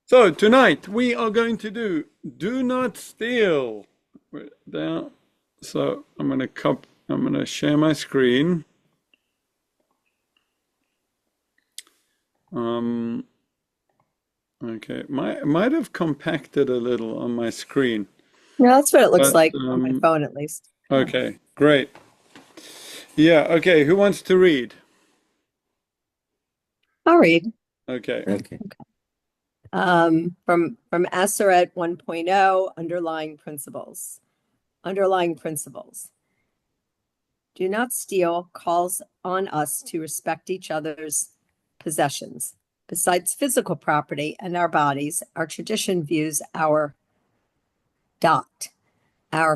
So tonight we are going to do not steal. There. So I'm gonna share my screen. Um, okay, might have compacted a little on my screen, Yeah, that's what it looks but like on my phone, at least. Yeah. okay, great. Yeah, okay. Who wants to read? I'll read. Okay. Okay. From Asseret 1.0, underlying principles. Underlying principles. Do not steal calls on us to respect each other's possessions. Besides physical property and our bodies, our tradition views our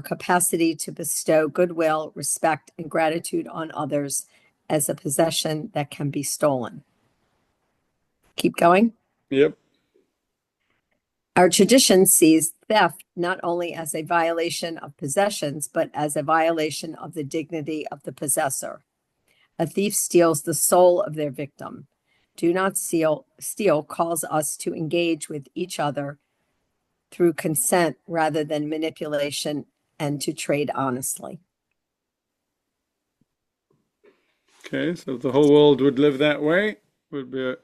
capacity to bestow goodwill, respect, and gratitude on others as a possession that can be stolen. Keep going. Yep. Our tradition sees theft not only as a violation of possessions, but as a violation of the dignity of the possessor. A thief steals the soul of their victim. Do not steal calls us to engage with each other through consent rather than manipulation and to trade honestly. Okay. So if the whole world would live that way, would be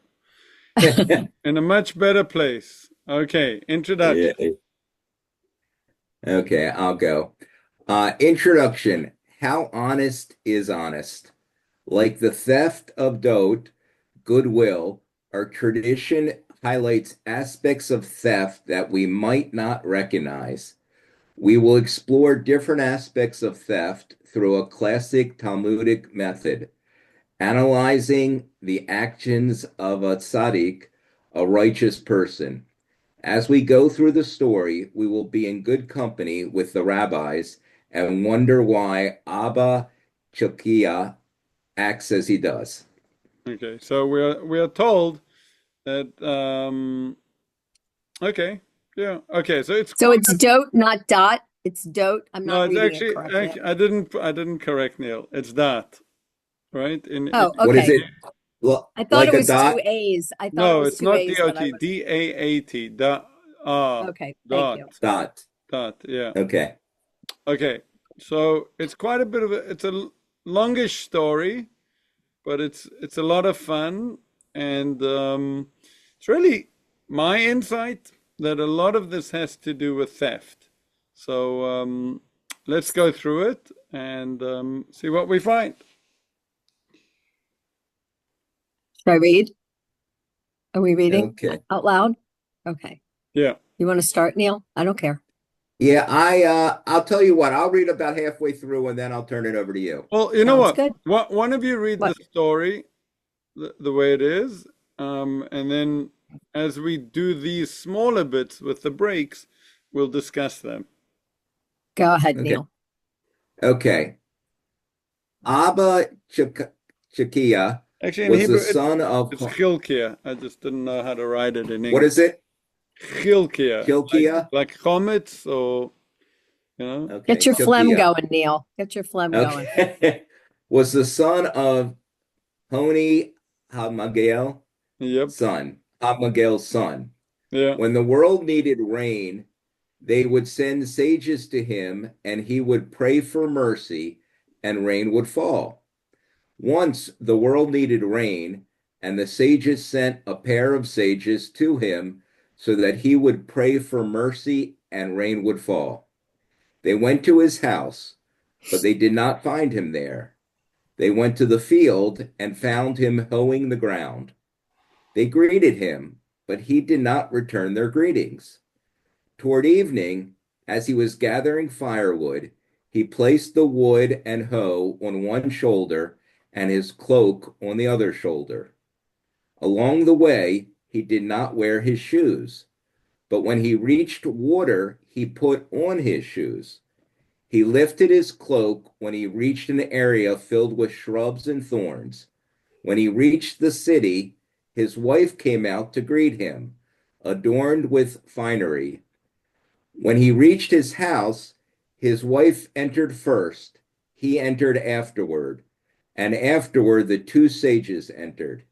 in a much better place. Okay. Introduction. Yeah. Okay, I'll go. Introduction. How honest is honest? Like the theft of dote, goodwill, our tradition highlights aspects of theft that we might not recognize. We will explore different aspects of theft through a classic Talmudic method, analyzing the actions of a tzaddik, a righteous person. As we go through the story, we will be in good company with the rabbis and wonder why Abba Chokia acts as he does. Okay. So we are told that okay. Yeah. Okay. So it's So quite it's dote, not dot. It's dote. I'm no, not it's reading it correctly. actually I didn't correct Neil. It's that, right? In Oh, What is okay. it? Well, I thought like it a was two dot? A's. I thought it no, was it's two not A's, but I DOT, was DAAT, okay. Thank you. dot, Dot. dot, yeah. Okay. Okay. So it's quite a bit of it's a longish story, but it's a lot of fun and it's really my insight that a lot of this has to do with theft. So let's go through it and see what we find. Should I read? Are we reading Okay. out loud? Okay. Yeah. You want to start, Neil? I don't care. Yeah, I'll tell you what, I'll read about halfway through and then I'll turn it over to you. Well, you know Sounds what? good. One of you read the What? story the way it is, and then as we do these smaller bits with the breaks, we'll discuss them. Go ahead, Okay. Neil. Okay. Abba Chakia Actually, in was the Hebrew, son of, it's Chilkia. I just didn't know how to write it in what English. is it? Chilkia, Kilkia? like chometz, or you know. Get Okay, your phlegm Kilkia. going, Neil. Get your phlegm going. Okay. Was the son of Honi Hamagel, Yep. Hamagel's son. Yeah. When the world needed rain, they would send sages to him, and he would pray for mercy, and rain would fall. Once the world needed rain, and the sages sent a pair of sages to him so that he would pray for mercy, and rain would fall. They went to his house, but they did not find him there. They went to the field and found him hoeing the ground. They greeted him, but he did not return their greetings. Toward evening, as he was gathering firewood, he placed the wood and hoe on one shoulder and his cloak on the other shoulder. Along the way, he did not wear his shoes, but when he reached water, he put on his shoes. He lifted his cloak when he reached an area filled with shrubs and thorns. When he reached the city, his wife came out to greet him, adorned with finery. When he reached his house, his wife entered first. He entered afterward, and afterward the two sages entered.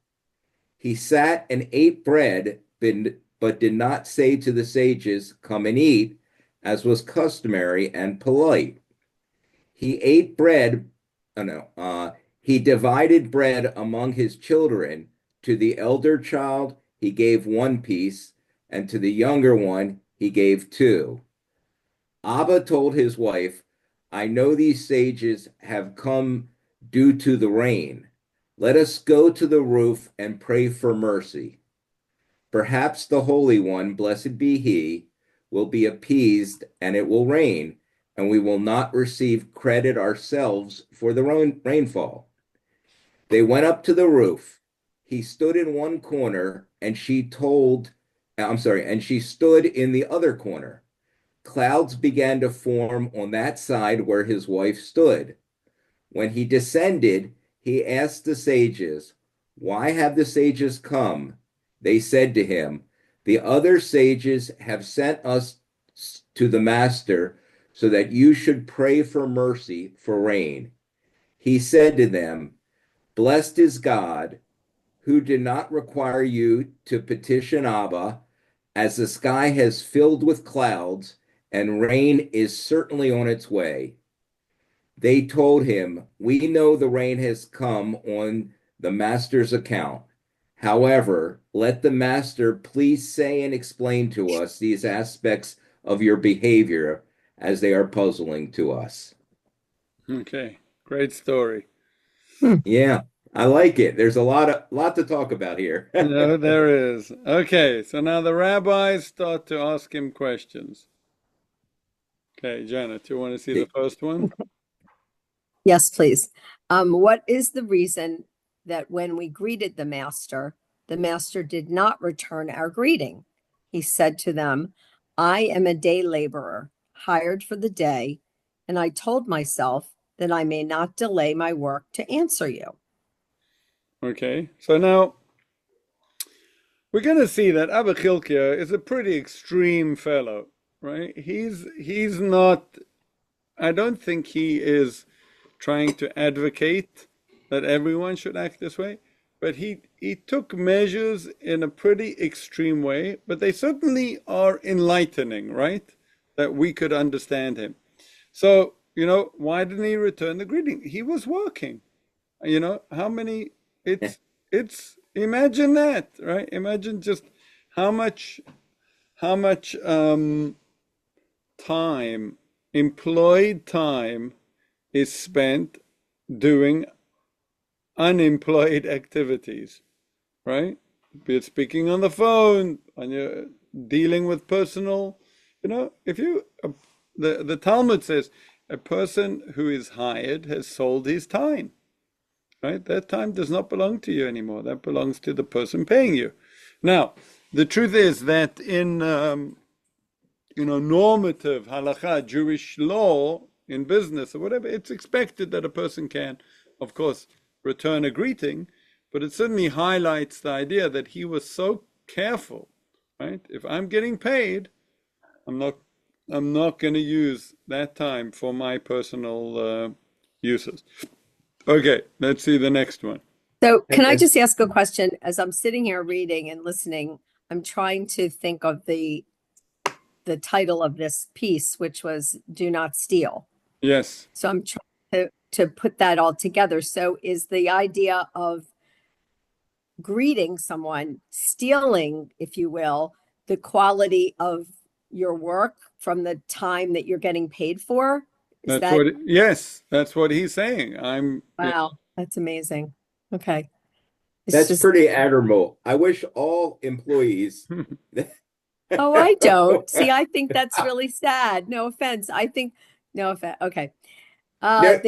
He sat and ate bread but did not say to the sages, "Come and eat," as was customary and polite. He ate bread, no, he divided bread among his children. To the elder child, he gave one piece, and to the younger one, he gave two. Abba told his wife, "I know these sages have come due to the rain. Let us go to the roof and pray for mercy. Perhaps the Holy One, blessed be he, will be appeased and it will rain, and we will not receive credit ourselves for the rainfall." They went up to the roof. He stood in one corner and and she stood in the other corner. Clouds began to form on that side where his wife stood. When he descended, he asked the sages, "Why have the sages come?" They said to him, "The other sages have sent us to the master so that you should pray for mercy for rain." He said to them, "Blessed is God, who did not require you to petition Abba, as the sky has filled with clouds, and rain is certainly on its way." They told him, "We know the rain has come on the master's account. However, let the master please say and explain to us these aspects of your behavior, as they are puzzling to us." Okay, great story. Yeah, I like it. There's a lot to talk about here. No, there is. Okay, so now the rabbis start to ask him questions. Okay, Janet, you want to see the first one? Yes, please. What is the reason that when we greeted the master did not return our greeting? He said to them, "I am a day laborer, hired for the day, and I told myself that I may not delay my work to answer you." Okay, so now we're going to see that Abba Chilkiah is a pretty extreme fellow, right? He's not, I don't think he is trying to advocate that everyone should act this way, but he took measures in a pretty extreme way, but they certainly are enlightening, right? That we could understand him. So, why didn't he return the greeting? He was working. How many, it's imagine that, right? Imagine just how much time, employed time, is spent doing unemployed activities, right? Be it speaking on the phone, when you're dealing with personal, if you, the Talmud says, a person who is hired has sold his time, right? That time does not belong to you anymore. That belongs to the person paying you. Now, the truth is that in, normative halakha, Jewish law, in business or whatever, it's expected that a person can, of course, return a greeting, but it certainly highlights the idea that he was so careful, right? If I'm getting paid, I'm not going to use that time for my personal uses. Okay, let's see the next one. So can I just ask a question? As I'm sitting here reading and listening, I'm trying to think of the title of this piece, which was "Do Not Steal." Yes. So I'm trying to put that all together. So is the idea of greeting someone, stealing, if you will, the quality of your work from the time that you're getting paid for? Yes, that's what he's saying. Wow, that's amazing. Okay. That's pretty admirable. I wish all employees. Oh, I don't. See, I think that's really sad. No offense. No offense. Okay. No,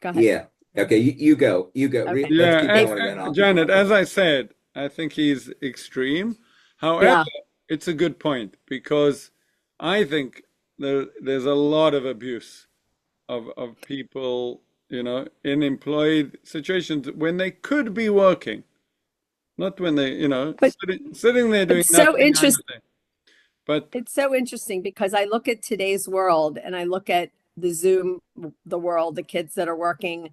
Go ahead. Yeah. Okay, you go. Okay. Let's keep going, and then I'll. Janet, as I said, I think he's extreme. However, it's a good point because I think there's a lot of abuse of people, in employed situations when they could be working, not when they, sitting there doing so nothing. Interesting. But it's so interesting because I look at today's world and I look at the Zoom, the world, the kids that are working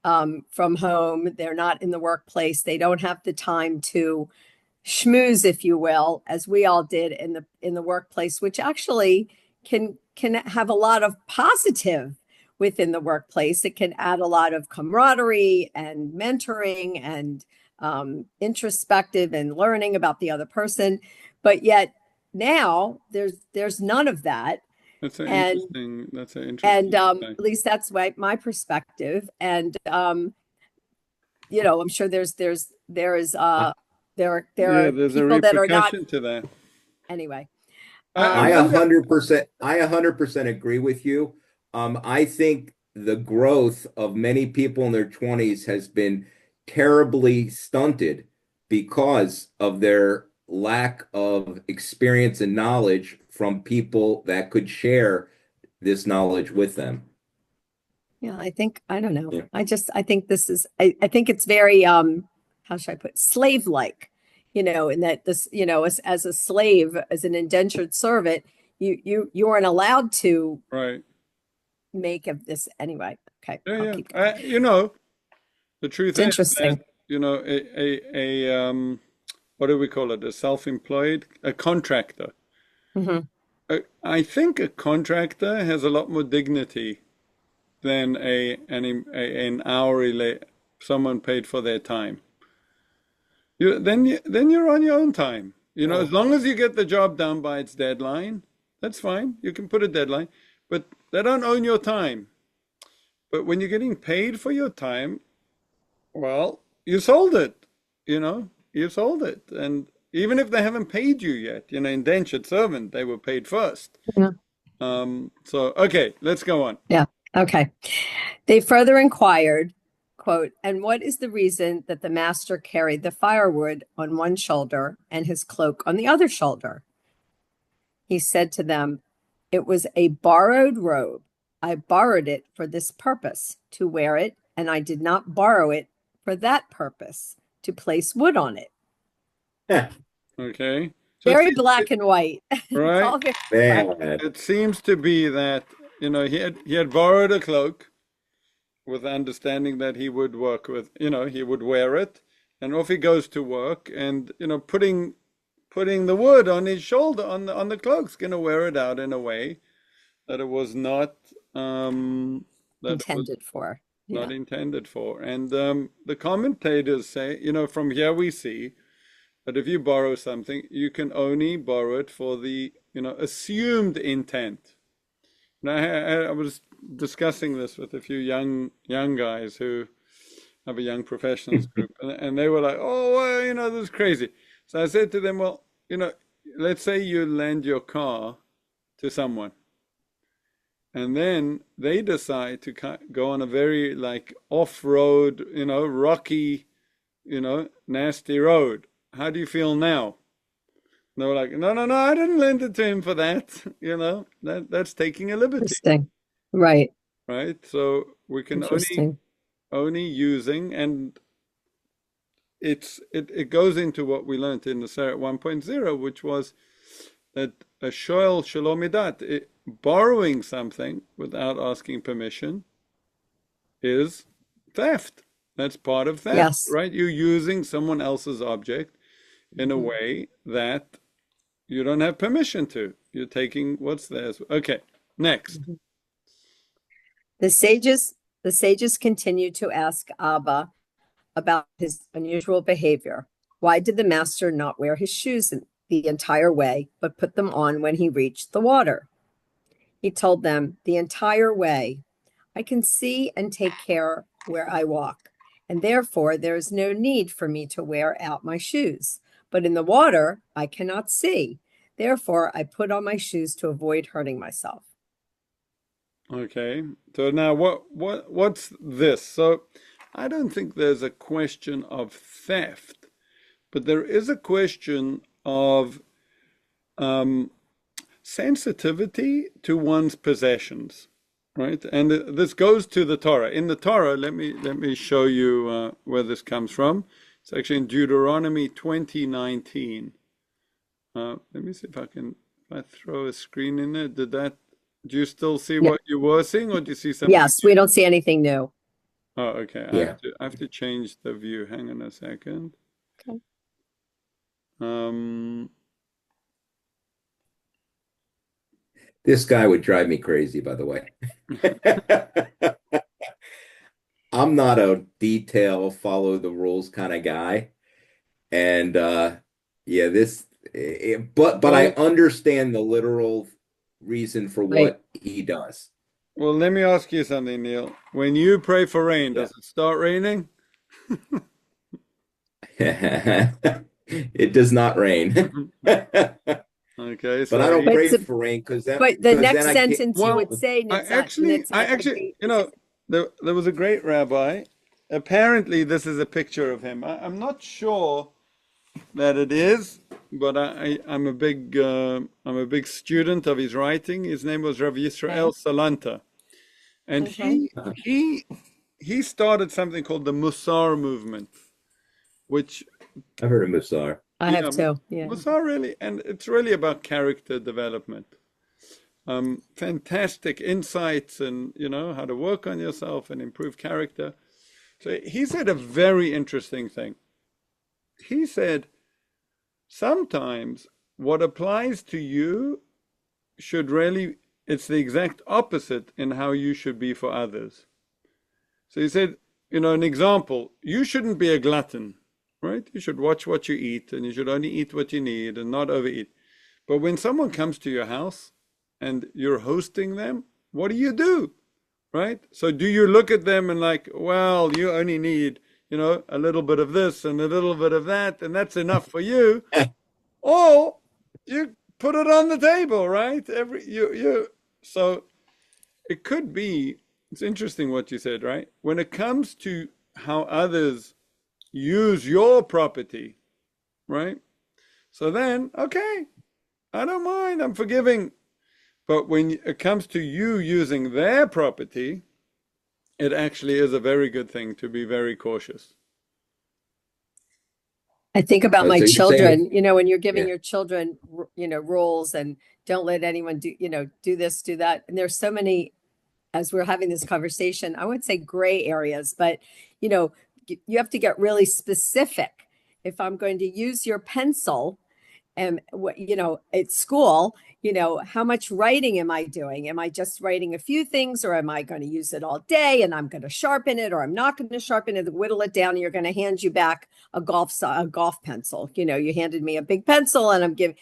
from home, they're not in the workplace. They don't have the time to schmooze, if you will, as we all did in the workplace, which actually can have a lot of positive within the workplace. It can add a lot of camaraderie and mentoring and introspective and learning about the other person. But yet now there's none of that. That's an And interesting. That's an interesting. at least that's my perspective. And you know, I'm sure there is there are there's a people that are not repercussion to that. anyway. I I wonder. 100%, I 100% agree with you. I think the growth of many people in their 20s has been terribly stunted because of their lack of experience and knowledge from people that could share this knowledge with them. Yeah, I don't know. Yeah. I think this is, I think it's very, how should I put, slave-like, you know, in that this, you know, as a slave, as an indentured servant, you weren't allowed to Right. make of this anyway. Okay, Yeah, I'll yeah. keep going. You know, the truth It's is interesting. that, you know, what do we call it? A self-employed, a contractor. Hmm. I think a contractor has a lot more dignity than an hourly someone paid for their time. Then you're on your own time. You know, as long as you get the job done by its deadline, that's fine. You can put a deadline, but they don't own your time. But when you're getting paid for your time, well, you sold it. You know, you sold it, and even if they haven't paid you yet, you know, indentured servant, they were paid first. Yeah. So okay, let's go on. Yeah. Okay. They further inquired, quote, "And what is the reason that the master carried the firewood on one shoulder and his cloak on the other shoulder?" He said to them, "It was a borrowed robe. I borrowed it for this purpose, to wear it, and I did not borrow it for that purpose, to place wood on it." Okay. So Very black and white. It's all right. very black. Bad. It seems to be that, you know, he had borrowed a cloak with the understanding that he would work with, you know, he would wear it, and off he goes to work, and you know, putting the wood on his shoulder on the cloak's gonna wear it out in a way that it was not that it was Intended for. not Yeah. intended for. And the commentators say, you know, from here we see that if you borrow something, you can only borrow it for the, you know, assumed intent. Now, I was discussing this with a few young guys who have a young professionals group, and they were like, "Oh, well, you know, this is crazy." So I said to them, "Well, you know, let's say you lend your car to someone, and then they decide to go on a very like off-road, you know, rocky, you know, nasty road. How do you feel now?" And they were like, "No, no, no, I didn't lend it to him for that. You know, that's taking a liberty, Interesting. Right. right? So we can Interesting. only using, and it goes into what we learned in the Seret 1.0, which was that a shoel shelo midat, borrowing something without asking permission is theft. That's part of theft, Yes. right? You're using someone else's object in a way that you don't have permission to. You're taking what's theirs. Okay, next. The sages continued to ask Abba about his unusual behavior. Why did the master not wear his shoes the entire way, but put them on when he reached the water? He told them, "The entire way. I can see and take care where I walk, and therefore there is no need for me to wear out my shoes. But in the water, I cannot see. Therefore, I put on my shoes to avoid hurting myself." Okay. So now what's this? So I don't think there's a question of theft, but there is a question of sensitivity to one's possessions, right? And this goes to the Torah. In the Torah, let me show you where this comes from. It's actually in Deuteronomy 20:19. Let me see if I throw a screen in there. Do you still see Yeah. what you were seeing, or do you see something? Yes, we don't see anything new. Oh, okay. Yeah. I have to change the view. Hang on a second. Okay. Um, This guy would drive me crazy, by the way. I'm not a detail, follow the rules kind of guy. And yeah, but I well, understand the literal reason for Right. what he does. well, let me ask you something, Neil. When you pray for rain, Yeah. does it start raining? It does not rain. Okay, But I so don't But pray the, for rain but the because then next I get sentence you well, would say, I Nitzan, would actually, be, there was a great rabbi. Apparently, this is a picture of him. I'm not sure that it is, but I'm a big student of his writing. His name was Rav okay, Yisrael Salanta, and okay. he started something called the Musar movement, which I've heard of Musar. I have yeah, two. Yeah. Musar really, and it's really about character development. Fantastic insights and how to work on yourself and improve character. So he said a very interesting thing. He said sometimes what applies to you should really, it's the exact opposite in how you should be for others. So he said, an example, you shouldn't be a glutton, right? You should watch what you eat and you should only eat what you need and not overeat. But when someone comes to your house and you're hosting them, what do? Right? So do you look at them and like, well, you only need, a little bit of this and a little bit of that, and that's enough for you? Or you put it on the table, right? So it could be, it's interesting what you said, right? When it comes to how others use your property, right? So then, okay, I don't mind, I'm forgiving. But when it comes to you using their property, it actually is a very good thing to be very cautious. I think about my So you're saying if children, when you're giving yeah. your children, rules and don't let anyone do this, do that. And there's so many, as we're having this conversation, I would say gray areas, but you know, you have to get really specific. If I'm going to use your pencil and what, at school, how much writing am I doing? Am I just writing a few things, or am I going to use it all day and I'm going to sharpen it, or I'm not going to sharpen it, whittle it down, and you're going to hand you back a golf pencil? You handed me a big pencil and I'm giving,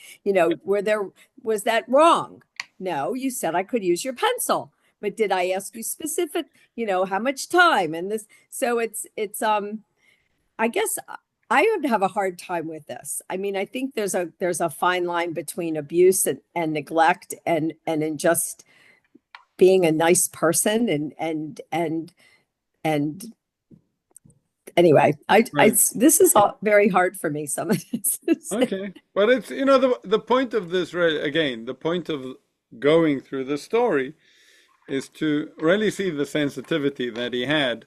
was that wrong? No, you said I could use your pencil. But did I ask you specific, how much time and this? So I guess I would have a hard time with this. I mean, I think there's a fine line between abuse and neglect and in just being a nice person and anyway, Right. this is all very hard for me. Some of this. Okay. But it's, the point of this, again, the point of going through the story is to really see the sensitivity that he had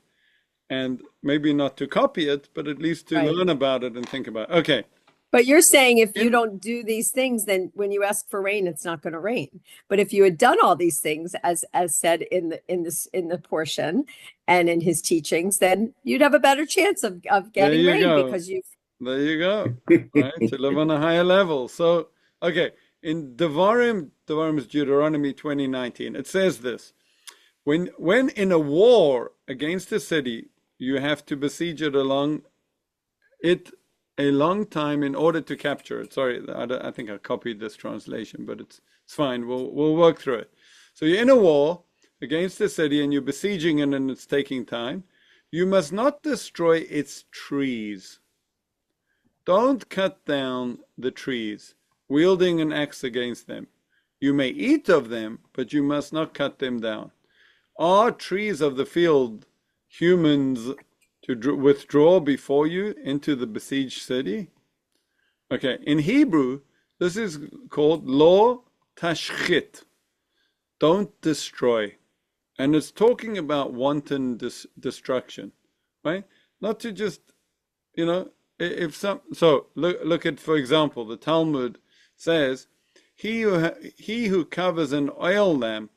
and maybe not to copy it, but at least to Right. learn about it and think about it. Okay. But you're saying if you In, don't do these things, then when you ask for rain, it's not going to rain. But if you had done all these things, as said in the portion and in his teachings, then you'd have a better chance of there getting you rain go. because you've There you go. Right? To live on a higher level. So, okay. In Devarim is Deuteronomy 20:19, it says this. When in a war against a city, you have to besiege it a long time in order to capture it. Sorry, I think I copied this translation, but it's fine. We'll work through it. So you're in a war against a city and you're besieging it and it's taking time. You must not destroy its trees. Don't cut down the trees, wielding an axe against them. You may eat of them, but you must not cut them down. Are trees of the field humans to withdraw before you into the besieged city? Okay, in Hebrew, this is called lo tashchit. Don't destroy. And it's talking about wanton destruction, right? Not to just, so look at, for example, the Talmud says, he who covers an oil lamp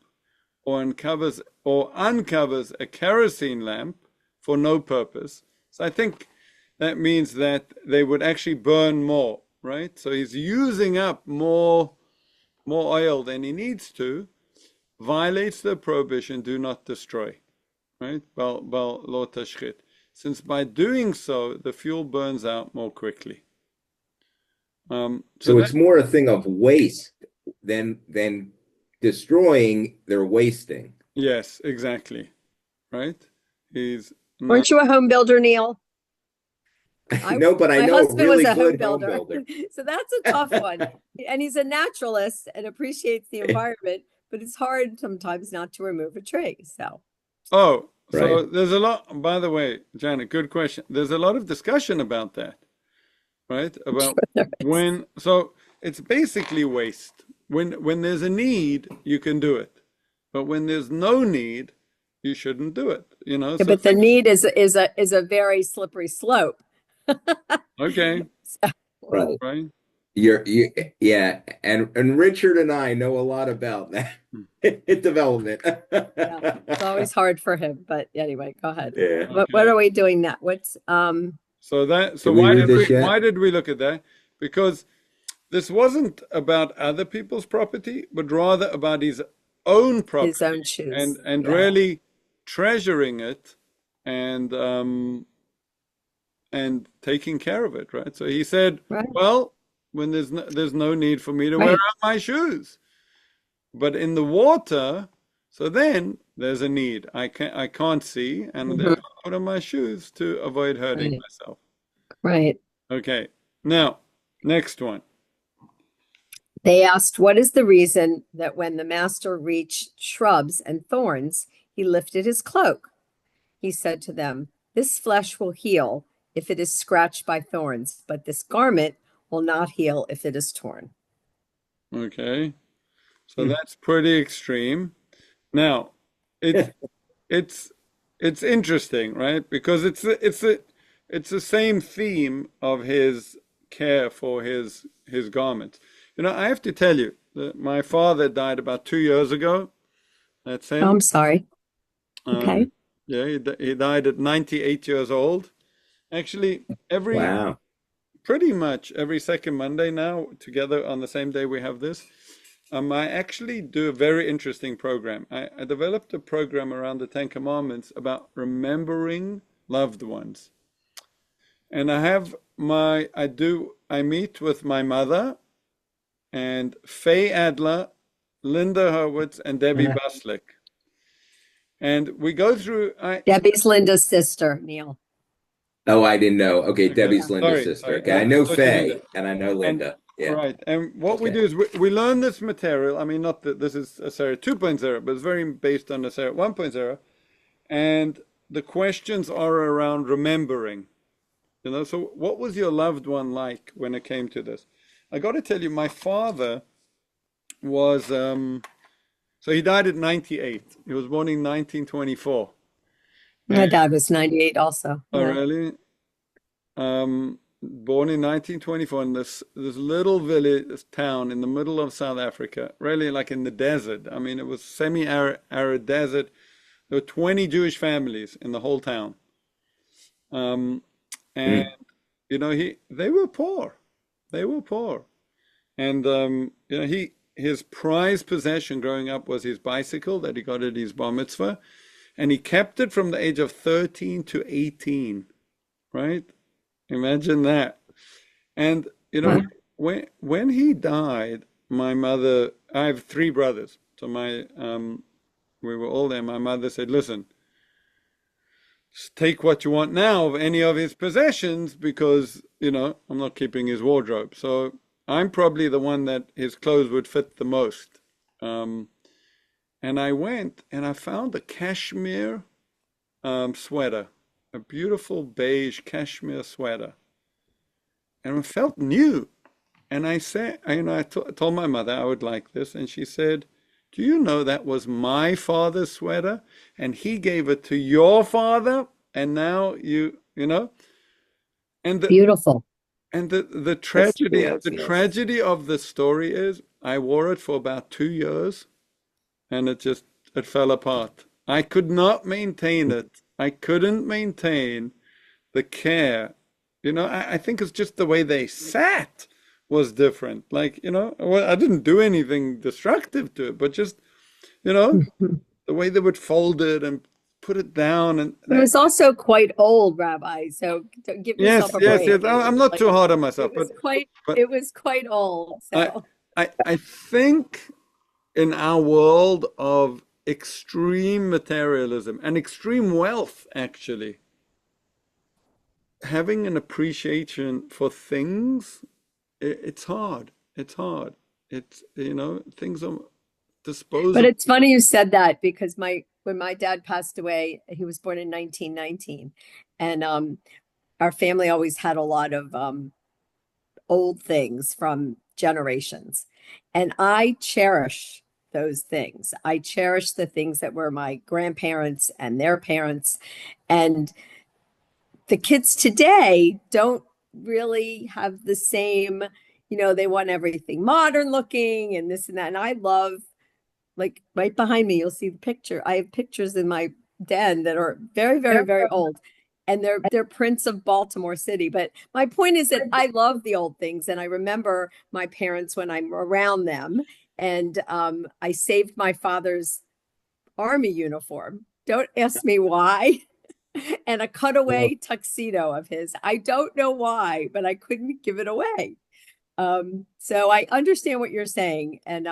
or uncovers a kerosene lamp for no purpose. So I think that means that they would actually burn more. right? So he's using up more oil than he needs to, violates the prohibition, do not destroy, right? Bal lo tashchit. Since by doing so, the fuel burns out more quickly. So it's more a thing of waste than destroying, they're wasting. Yes, exactly, right? He's not, Weren't you a home builder, Neil? No, but I My know a husband really was a home good home builder. builder. So that's a tough one. And he's a naturalist and appreciates the environment, but it's hard sometimes not to remove a tree. So oh, so Right. there's a lot, by the way, Janet, good question. There's a lot of discussion about that, right? About there is. so it's basically waste. When there's a need, you can do it. But when there's no need, you shouldn't do it, you know? Yeah, So but the need is a very slippery slope. okay, So, Right. right? You yeah, and Richard and I know a lot about that development. yeah, it's always hard for him. But anyway, go ahead. Yeah. What Okay. are we doing now? So Did we read this yet? why did we look at that? Because this wasn't about other people's property, but rather about his own his property own shoes? and Yeah. really treasuring it and taking care of it, right? So he said, Right. well, when there's no need for me to wear Right. out my shoes. But in the water, so then there's a need. I can't see, and Mhm. therefore I put on my shoes to avoid hurting Right. myself. Right. Okay. Now, next one. They asked, "What is the reason that when the master reached shrubs and thorns, he lifted his cloak?" He said to them, "This flesh will heal if it is scratched by thorns, but this garment will not heal if it is torn." Okay. So Hmm. that's pretty extreme. Now, it's it's interesting, right? Because it's the same theme of his care for his garments. You know, I have to tell you that my father died about 2 years ago. That's Oh, him. I'm sorry. Um, Okay. yeah, he died at 98 years old. Actually, Wow. pretty much every second Monday now, together on the same day we have this. I actually do a very interesting program. I developed a program around the Ten Commandments about remembering loved ones. And I meet with my mother and Faye Adler, Linda Hurwitz, and Debbie Buslick. And we go through, Debbie's Linda's sister, Neil. Oh, I didn't know. Okay, okay, Debbie's Linda's sorry, sister. sorry. Okay, I know thought you knew that. Faye and I know And Linda. Yeah. right, and what we Okay. do is we learn this material. I mean, not that this is a Sarah 2.0, but it's very based on a Sarah 1.0. And the questions are around remembering. You know, so what was your loved one like when it came to this? I got to tell you, my father was, so he died at 98. He was born in 1924. My And, dad was 98 also. oh, Yeah. really? Born in 1924 in this little village, this town in the middle of South Africa, really like in the desert. I mean, it was semi-arid desert. There were 20 Jewish families in the whole town. And Mm. you know, they were poor. They were poor. And you know, his prized possession growing up was his bicycle that he got at his bar mitzvah, and he kept it from the age of 13 to 18, right? Imagine that. And you know, when he died, my mother, I have three brothers, so we were all there. My mother said, "Listen, just take what you want now of any of his possessions because, you know, I'm not keeping his wardrobe." So I'm probably the one that his clothes would fit the most. And I went and I found a cashmere sweater, a beautiful beige cashmere sweater. And it felt new. And I said, you know, told my mother I would like this. And she said, "Do you know that was my father's sweater? And he gave it to your father. And now you know?" And Beautiful. the That's tragedy, cool. That's the nice. tragedy of the story is I wore it for about 2 years and it fell apart. I could not maintain it. I couldn't maintain the care. You know, I think it's just the way they sat was different. Like, well, I didn't do anything destructive to it, but just, you know, Mhm. the way they would fold it and put it down and But it was also quite old, Rabbi. So give yourself yes, a yes, break. yes. I'm not Like too hard on myself, it was quite but it was quite old. I So I think in our world of extreme materialism and extreme wealth, actually, having an appreciation for things, it's hard. It's hard. It's, things are but disposable. it's funny you said that because my when my dad passed away, he was born in 1919. And our family always had a lot of old things from generations. And I cherish those things. I cherish the things that were my grandparents and their parents. And the kids today don't really have the same, they want everything modern looking and this and that. And I love, like, right behind me, you'll see the picture. I have pictures in my den that are very, very, very old. And they're prints of Baltimore City. But my point is that I love the old things, and I remember my parents when I'm around them. And I saved my father's army uniform. Don't ask me why. And a Oh, cutaway tuxedo of his. I don't know why, but I couldn't give it away. So I understand what you're saying, and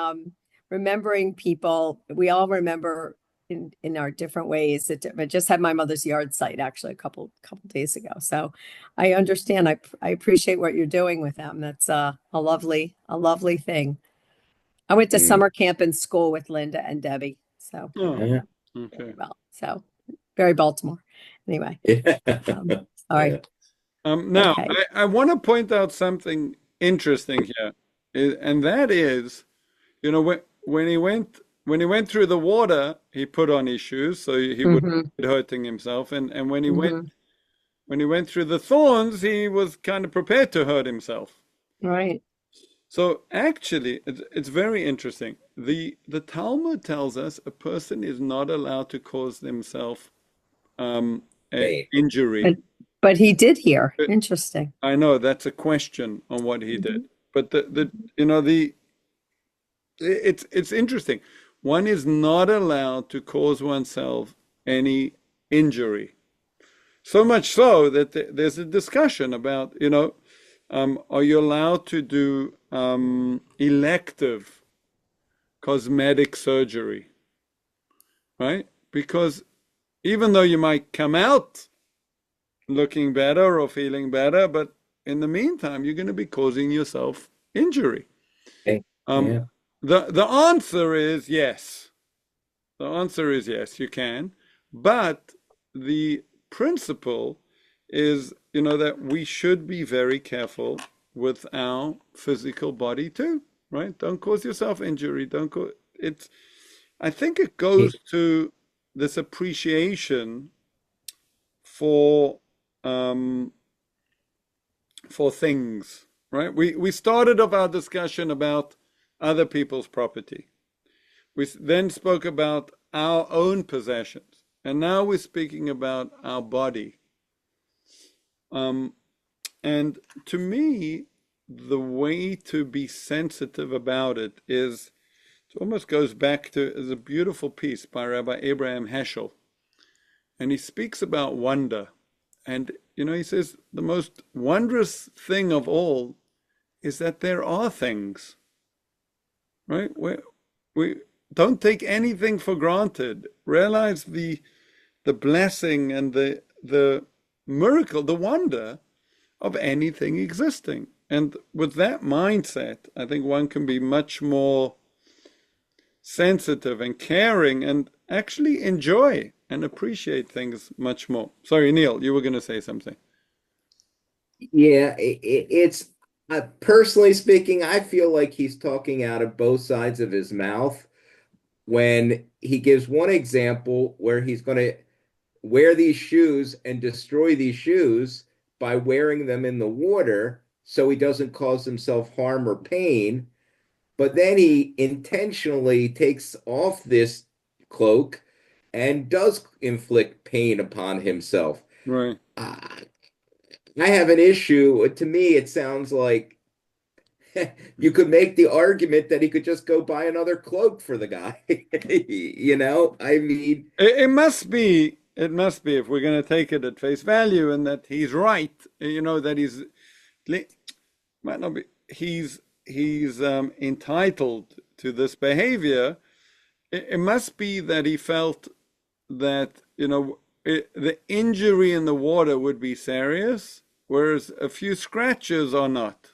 remembering people, we all remember in our different ways. I just had my mother's yard site actually a couple days ago, so I understand. I appreciate what you're doing with them. That's a lovely thing. I went to mm, summer camp in school with Linda and Debbie, so Oh, yeah. okay. so very Baltimore. Anyway, Yeah. sorry. Yeah. Now, Okay. I want to point out something interesting here, and that is, when he went through the water, he put on his shoes so he would Hmm. avoid hurting himself, and when he went Hmm. when he went through the thorns, he was kind of prepared to hurt himself. Right. So actually, it's very interesting. The Talmud tells us a person is not allowed to cause themselves a Pain. injury. But but he did hear. Interesting. I know that's a question on what he did, Mhm. but it's interesting. One is not allowed to cause oneself any injury. So much so that there's a discussion about, are you allowed to do elective cosmetic surgery, right? Because even though you might come out looking better or feeling better, but in the meantime, you're going to be causing yourself injury. Okay. Um, Yeah. the answer is yes. The answer is yes, you can. But the principle is, that we should be very careful with our physical body too, right? Don't cause yourself injury. Don't cause it's I think it Yeah. goes to this appreciation for um for things, right? We started off our discussion about other people's property. We then spoke about our own possessions, and now we're speaking about our body. Um, and to me, the way to be sensitive about it is it almost goes back to is a beautiful piece by Rabbi Abraham Heschel, and he speaks about wonder. And he says the most wondrous thing of all is that there are things, right? We don't take anything for granted. Realize the blessing and the miracle, the wonder of anything existing. And with that mindset, I think one can be much more sensitive and caring and actually enjoy and appreciate things much more. Sorry, Neil, you were going to say something. Yeah, it's personally speaking, I feel like he's talking out of both sides of his mouth when he gives one example where he's going to wear these shoes and destroy these shoes by wearing them in the water so he doesn't cause himself harm or pain. But then he intentionally takes off this cloak and does inflict pain upon himself. Right. I have an issue. To me, it sounds like you could make the argument that he could just go buy another cloak for the guy. I mean, it must be if we're going to take it at face value and that he's right, that might not be, he's entitled to this behavior. It must be that he felt that, the injury in the water would be serious, whereas a few scratches are not.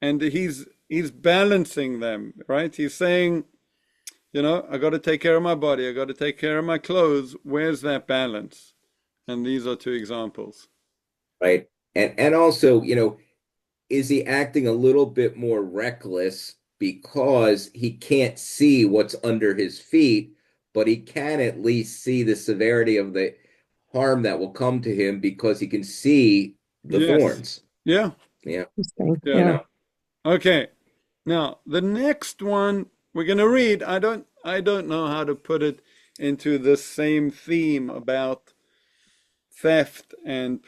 And he's balancing them, right? He's saying, I got to take care of my body, I got to take care of my clothes. Where's that balance? And these are two examples. right. And also, is he acting a little bit more reckless because he can't see what's under his feet, but he can at least see the severity of the harm that will come to him because he can see the Yes. thorns. Yeah. Yeah. Interesting. Yeah. Yeah. Okay. Now, the next one we're going to read, I don't know how to put it into the same theme about theft and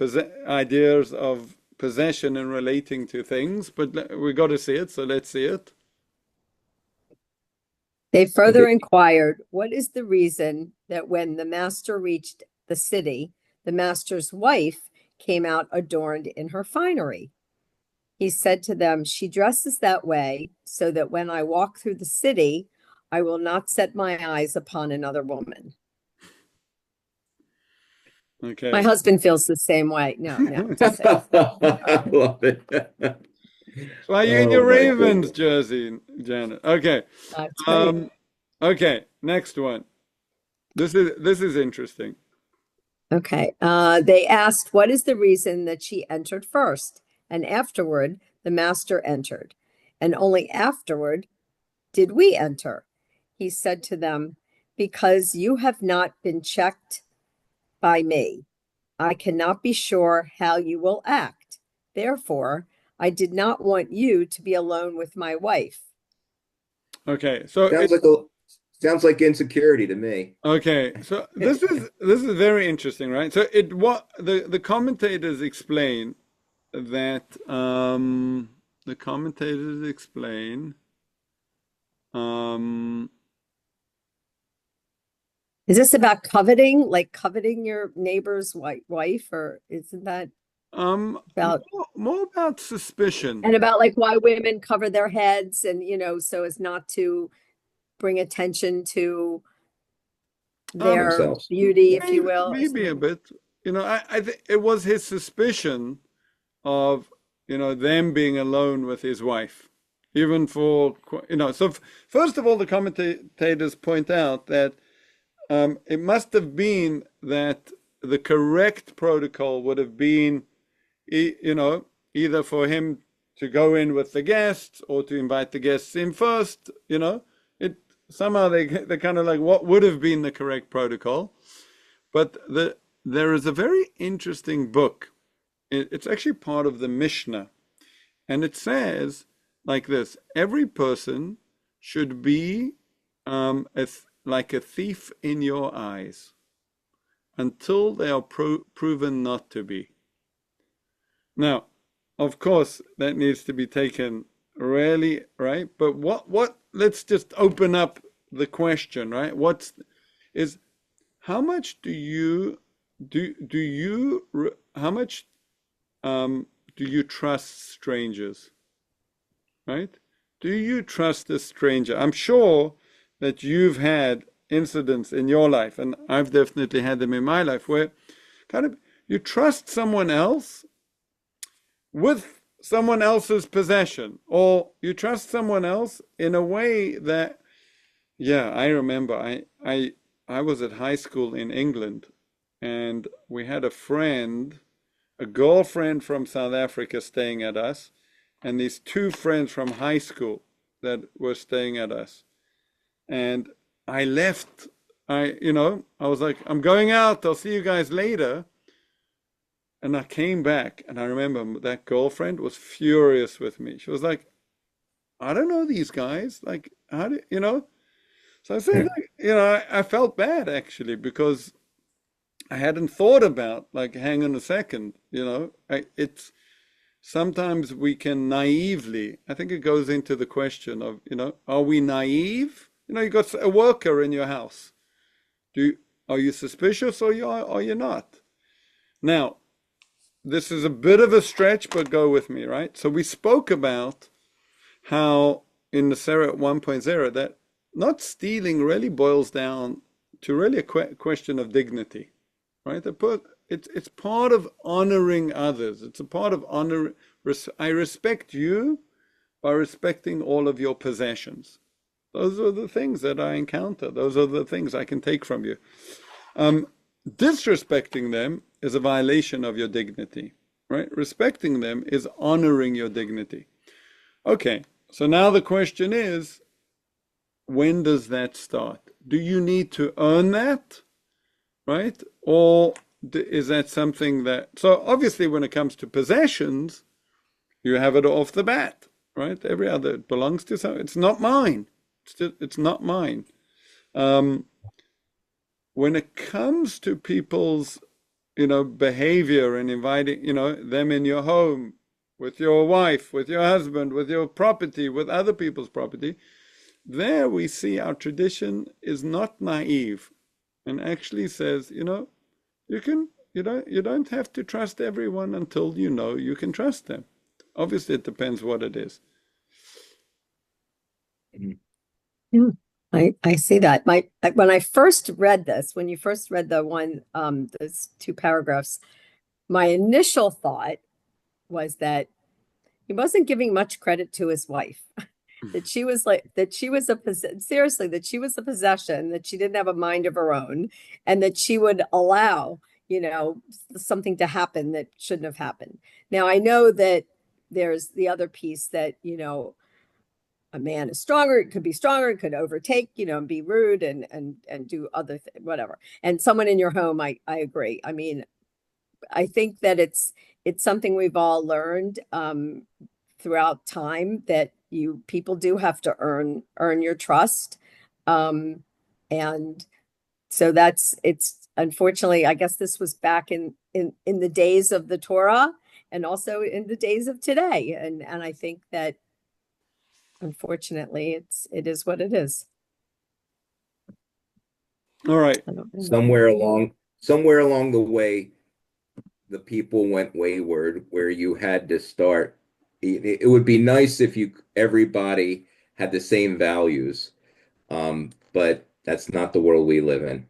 ideas of possession and relating to things, but we got to see it, so let's see it. They further Okay. inquired, what is the reason that when the master reached the city, the master's wife came out adorned in her finery? He said to them, she dresses that way so that when I walk through the city, I will not set my eyes upon another woman. Okay. My husband feels the same way. No, just I love it. Why are you in Oh, your my Ravens goodness. jersey, Janet? Okay. that's right. Okay, next one. This is interesting. Okay. They asked, what is the reason that she entered first? And afterward, the master entered. And only afterward did we enter. He said to them, because you have not been checked by me, I cannot be sure how you will act. Therefore, I did not want you to be alone with my wife. Okay, so Sounds like insecurity to me. okay, so this is very interesting, right? So what the commentators explain that the commentators explain Is this about coveting, like coveting your neighbor's wife, or isn't that about more about suspicion. and about like why women cover their heads and so as not to bring attention to their Themselves. beauty, if you will. Maybe a bit. I think it was his suspicion of, them being alone with his wife, even for, So first of all, the commentators point out that it must have been that the correct protocol would have been, either for him to go in with the guests or to invite the guests in first. It somehow they're kind of like, what would have been the correct protocol? But there is a very interesting book. It's actually part of the Mishnah, and it says like this: every person should be like a thief in your eyes until they are proven not to be. Now, of course, that needs to be taken really, right? But let's just open up the question, right? How much do you trust strangers, right? Do you trust a stranger? I'm sure that you've had incidents in your life, and I've definitely had them in my life, where kind of you trust someone else with someone else's possession, or you trust someone else in a way that, yeah, I remember I was at high school in England, and we had a girlfriend from South Africa staying at us, and these two friends from high school that were staying at us. And I left, I was like, I'm going out, I'll see you guys later. And I came back, and I remember that girlfriend was furious with me. She was like, I don't know these guys. Like, how do So I said, like, I felt bad actually, because I hadn't thought about, like, hang on a second, sometimes we can naively, I think it goes into the question of, are we naive? You got a worker in your house. Are you suspicious or are you not? Now, this is a bit of a stretch, but go with me, right? So we spoke about how in the Seret 1.0 that not stealing really boils down to really a question of dignity, right? It's part of honoring others. It's a part of honor. I respect you by respecting all of your possessions. Those are the things that I encounter. Those are the things I can take from you. Disrespecting them is a violation of your dignity, right? Respecting them is honoring your dignity. Okay, so now the question is, when does that start? Do you need to earn that, right? Or is that something that... So obviously when it comes to possessions, you have it off the bat, right? Every other, it belongs to someone. It's not mine. It's not mine. When it comes to people's, behavior and inviting, them in your home, with your wife, with your husband, with your property, with other people's property, there we see our tradition is not naive and actually says, you don't have to trust everyone until you can trust them. Obviously, it depends what it is. Yeah, I see that. When I first read this, when you first read the one, those two paragraphs, my initial thought was that he wasn't giving much credit to his wife. That she was that she was a possession, that she didn't have a mind of her own, and that she would allow, something to happen that shouldn't have happened. Now, I know that there's the other piece that, a man is stronger, it could be stronger, it could overtake, and be rude and do other whatever. And someone in your home, I agree. I mean, I think that it's something we've all learned throughout time, that people do have to earn your trust. And so it's unfortunately, I guess this was back in the days of the Torah and also in the days of today. And I think that unfortunately it is what it is. All right. Somewhere along the way, the people went wayward where you had to start. It would be nice if everybody had the same values, but that's not the world we live in.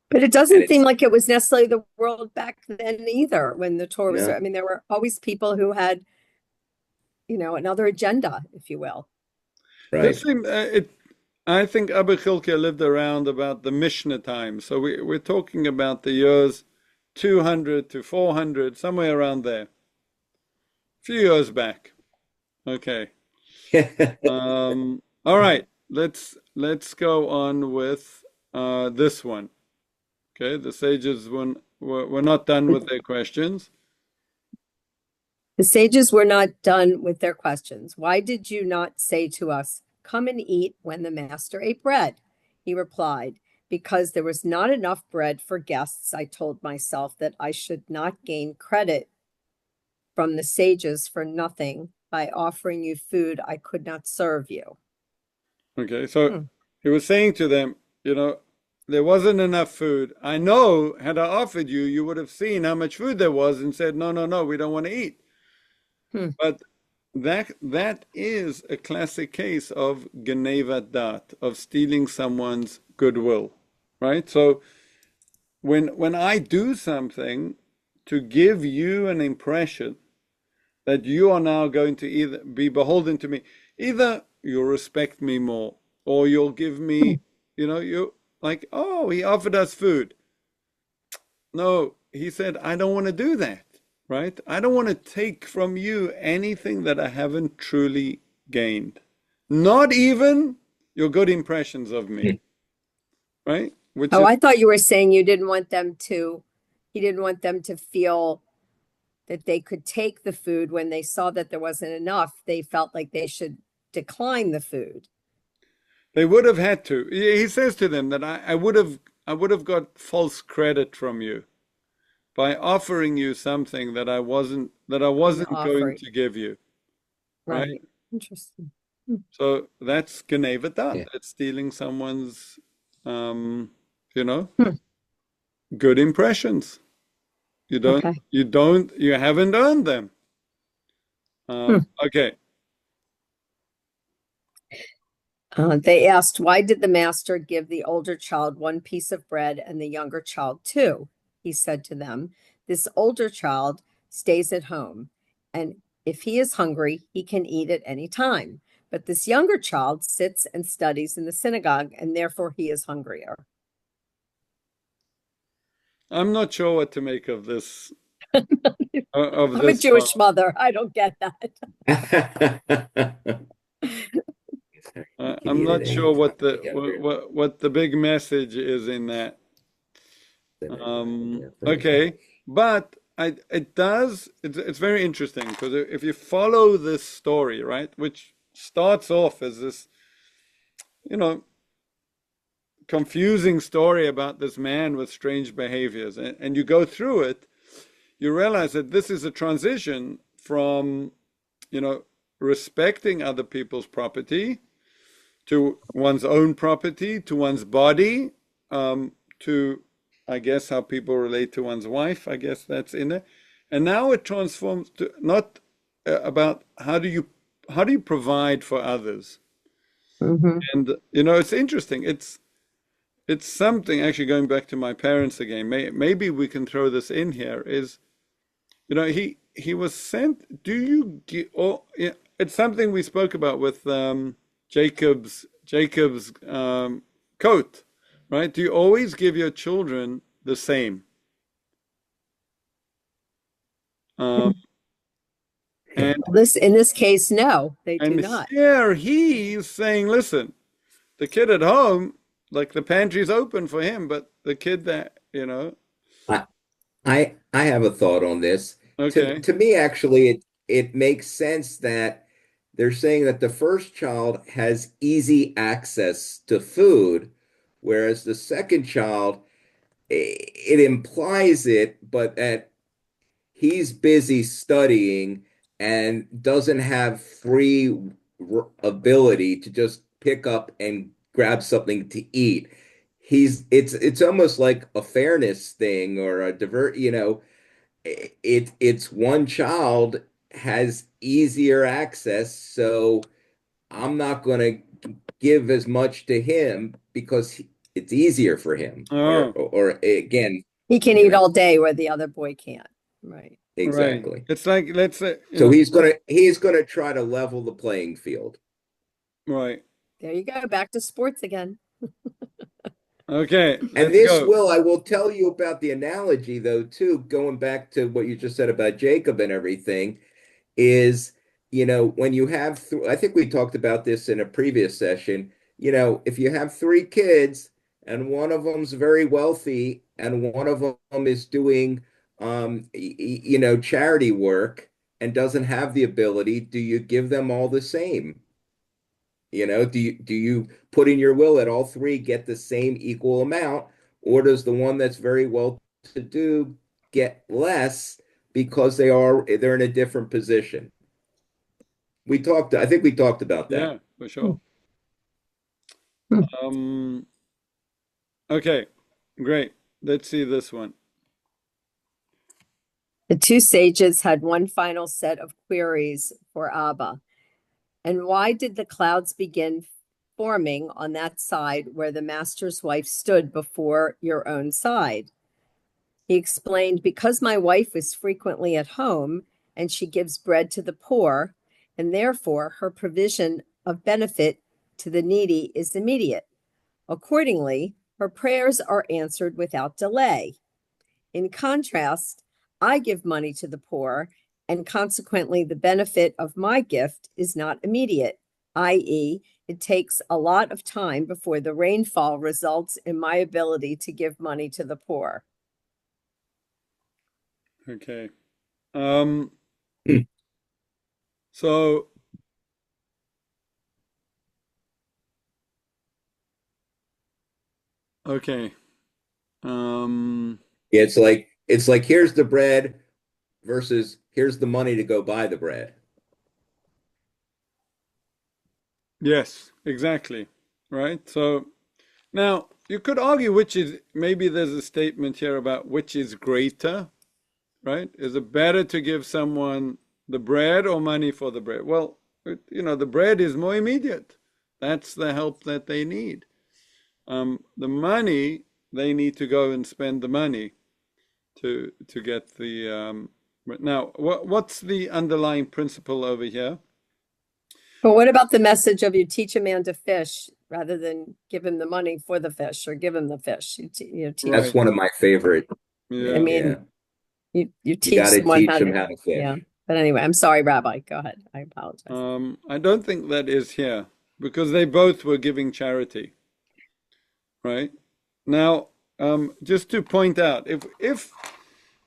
But it doesn't seem like it was necessarily the world back then either, when the Torah was, No. I mean, there were always people who had, another agenda, if you will. Right. I think Abba Chilke lived around about the Mishnah time. So we're talking about the years 200 to 400, somewhere around there. A few years back. Okay. All right. Let's go on with this one. Okay. The sages were not done with their questions. The sages were not done with their questions. Why did you not say to us, "Come and eat," when the master ate bread? He replied, "Because there was not enough bread for guests, I told myself that I should not gain credit from the sages for nothing by offering you food I could not serve you." Okay, so he was saying to them, there wasn't enough food. I know, had I offered you, you would have seen how much food there was and said, no, we don't want to eat. But that is a classic case of genevat dat, of stealing someone's goodwill, right? So when I do something to give you an impression that you are now going to either be beholden to me, either you'll respect me more, or you'll give me, you like, oh, he offered us food. No, he said, I don't want to do that. Right? I don't want to take from you anything that I haven't truly gained. Not even your good impressions of me. Right? I thought you were saying he didn't want them to feel that they could take the food when they saw that there wasn't enough. They felt like they should decline the food. They would have had to. He says to them that I would have got false credit from you. by offering you something that I wasn't going Offering. to give you, right? Right. Interesting. Hmm. So that's Gnevetat. Yeah. That's stealing someone's, um, you know, Hmm. good impressions. Okay. You haven't earned them. Hmm. Okay. They asked, why did the master give the older child one piece of bread and the younger child two? He said to them, this older child stays at home, and if he is hungry, he can eat at any time. But this younger child sits and studies in the synagogue, and therefore he is hungrier. I'm not sure what to make of this of I'm a this Jewish mother. I don't get that. You can I'm eat at not any sure what time, the younger. what the big message is in that. Okay, but it's very interesting because if you follow this story, right, which starts off as this, you know, confusing story about this man with strange behaviors, and you go through it, you realize that this is a transition from, you know, respecting other people's property to one's own property, to one's body, to, I guess, how people relate to one's wife. I guess that's in it. And now it transforms to not about how do you provide for others. Hmm. And you know, it's interesting. It's something actually going back to my parents again. Maybe we can throw this in here. Is you know he was sent. Do you get? Oh, yeah, it's something we spoke about with Jacob's coat, right? Do you always give your children the same? Um, and This, in this case, no, they do and not. here he's saying, listen, the kid at home, like the pantry's open for him, but the kid that I, I have a thought on this. okay, To me, actually, it makes sense that they're saying that the first child has easy access to food, whereas the second child, it implies it, but that he's busy studying and doesn't have free ability to just pick up and grab something to eat. It's almost like a fairness thing or a it's one child has easier access, so I'm not going to give as much to him because it's easier for him. Or, oh, or again, He can you eat know, all day where the other boy can't. Right. right. exactly. It's like let's say So he's gonna try to level the playing field. right. There you go. Back to sports again. Okay, And let's this go. will, I will tell you about the analogy though, too, going back to what you just said about Jacob and everything, is, when you have, I think we talked about this in a previous session, if you have three kids and one of them's very wealthy and one of them is doing, charity work and doesn't have the ability, do you give them all the same? Do you put in your will that all three get the same equal amount, or does the one that's very well to do get less because they're in a different position? I think we talked about that. Yeah, for Hmm. sure. Hmm. Um, okay, great. Let's see this one. The two sages had one final set of queries for Abba. And why did the clouds begin forming on that side where the master's wife stood before your own side? He explained, because my wife is frequently at home and she gives bread to the poor, and therefore her provision of benefit to the needy is immediate. Accordingly, her prayers are answered without delay. In contrast, I give money to the poor, and consequently, the benefit of my gift is not immediate, i.e., it takes a lot of time before the rainfall results in my ability to give money to the poor. Okay. Um, Hmm. so okay. Um, It's like It's like here's the bread versus here's the money to go buy the bread. Yes, exactly. Right. So now you could argue which is, maybe there's a statement here about which is greater, right? Is it better to give someone the bread or money for the bread? Well, the bread is more immediate. That's the help that they need. The money, they need to go and spend the money to get the. Now, what's the underlying principle over here? But what about the message of you teach a man to fish rather than give him the money for the fish or give him the fish? You teach. That's Right. one of my favorite. I Yeah. mean, you You teach got to someone teach how them to, how to fish. yeah. But anyway, I'm sorry, Rabbi. Go ahead. I apologize. I don't think that is here because they both were giving charity, right? Now, just to point out, if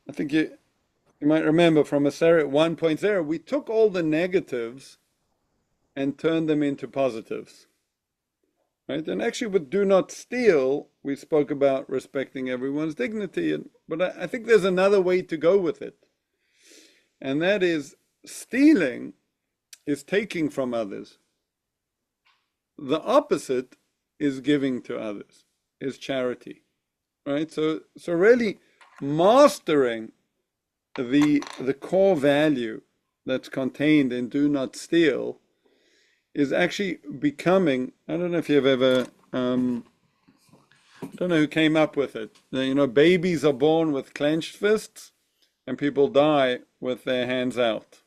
I think you might remember from Aseret 1.0, we took all the negatives and turned them into positives, right? And actually, with "do not steal," we spoke about respecting everyone's dignity, but I think there's another way to go with it, and that is stealing is taking from others. The opposite is giving to others, is charity, right? So really mastering the core value that's contained in "do not steal" is actually becoming. I don't know if you've ever. I don't know who came up with it. Babies are born with clenched fists, and people die with their hands out.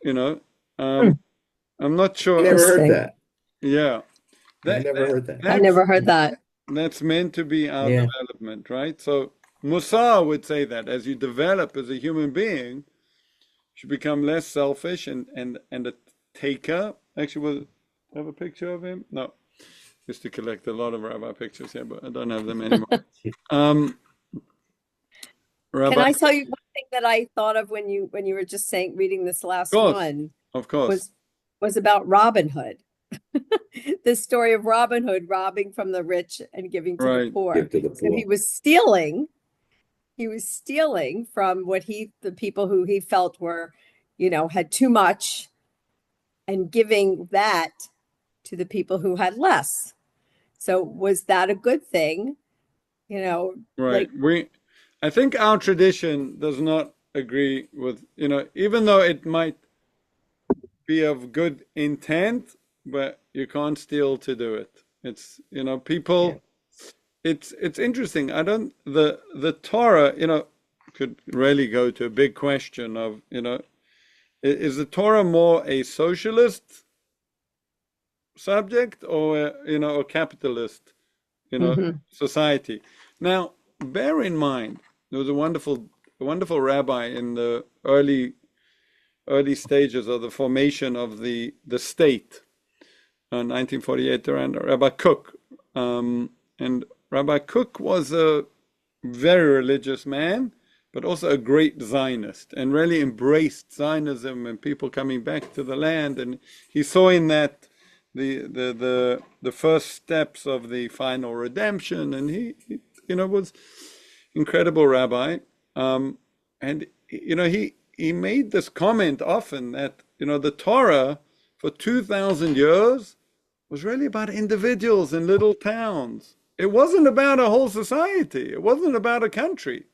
You know, um, I'm not I sure. never heard Interesting. that. Yeah, I that, never that heard that. I that's never heard that. that's meant to be our Yeah. development, right? So Mussar would say that as you develop as a human being, you should become less selfish and a taker. Actually, will I have a picture of him? No, used to collect a lot of rabbi pictures here, but I don't have them anymore. Um, Can Rabbi, I tell you one thing that I thought of when you were just saying reading this of last course, one of course, was about Robin Hood. The story of Robin Hood robbing from the rich and giving to the right, poor. Give to the So he poor. was stealing. He was stealing from the people who he felt were, had too much and giving that to the people who had less. So was that a good thing? right. Like, I think our tradition does not agree with, even though it might be of good intent, but you can't steal to do it. It's, Yeah. people, it's interesting. I don't, the Torah, could really go to a big question of, is the Torah more a socialist subject or, a capitalist, mhm. society? Now, bear in mind, there was a wonderful rabbi in the early stages of the formation of the state, 1948, around Rabbi Cook. And Rabbi Cook was a very religious man, but also a great Zionist, and really embraced Zionism and people coming back to the land. And he saw in that the first steps of the final redemption. And he was incredible rabbi. And he made this comment often that the Torah for 2,000 years was really about individuals in little towns. It wasn't about a whole society. It wasn't about a country.